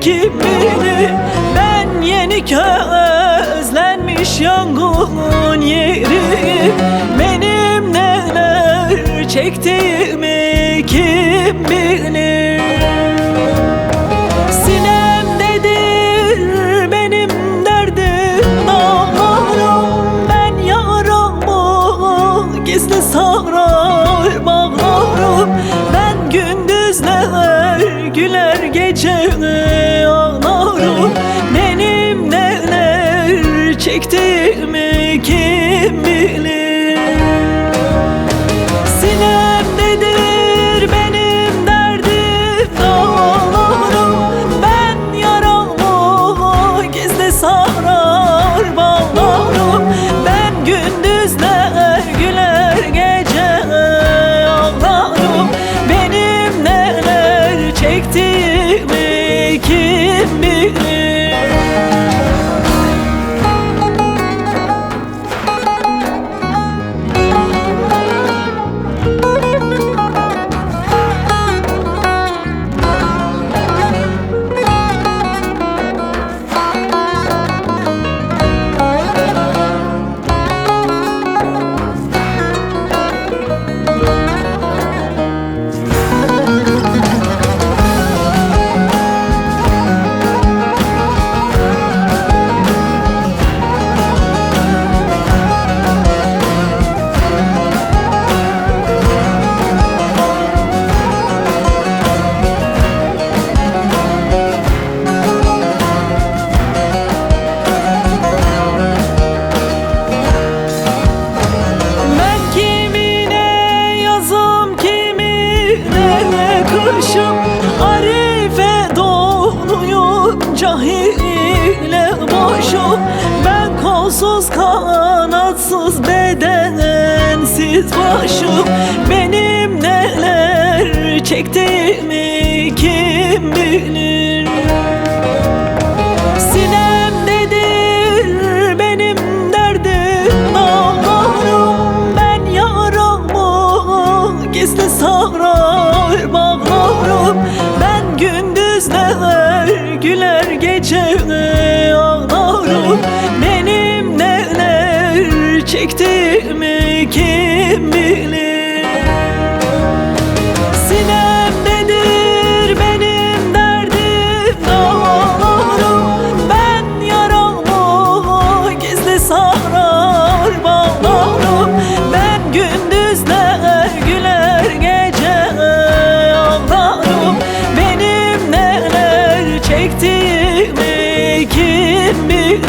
kim bilir. Ben yeni közlenmiş yangın yeri, benim neler çektiğimi kim bilir. Sinemdedir benim derdim dağlarım, ben yaramı gizli sarar bağlarım. Ben gündüzler güler gece ağlarım, benim neler çektiğimi kim bilir. Sinemdedir benim derdim dağlarım, ben yaramı gizli sarar bağlarım. Ben gündüzler güler gece ağlarım, benim neler çektiğimi kim bilir. Kışım arife doluyum, cahile boşum. Ben kolsuz kanatsız bedensiz başım, benim neler çektiğimi kim bilir. Sinemdedir benim derdim dağlarım, ben yaramı gizli sarar bağlarım. Ben gündüzler güler gece ağlarım, benim neler çektiğimi kim bilir. Sinemdedir benim derdim dağlarım, ben yaramı gizli sarar bağlarım. Ben gündüzler güler gece ağlarım, benim neler çektiğimi kim bilir.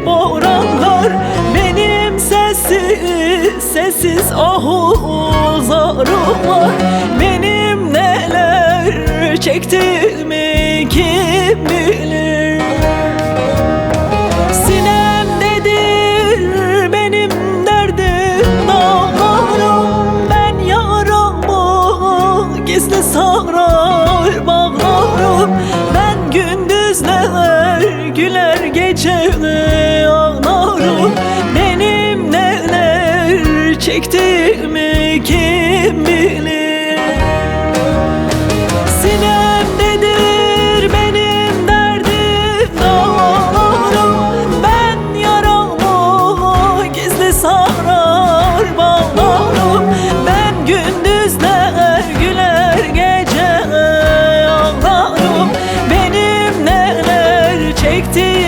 Oranlar benim sessiz ahuzarım var, benim neler çektiğimi kim bilir. Sinemdedir benim derdim dağlarım, ben yaramı gizli sarar bağlarım. Ben gündüzler güler gece ağlarım, benim neler çektiğimi kim bilir. Sinemde çektiğim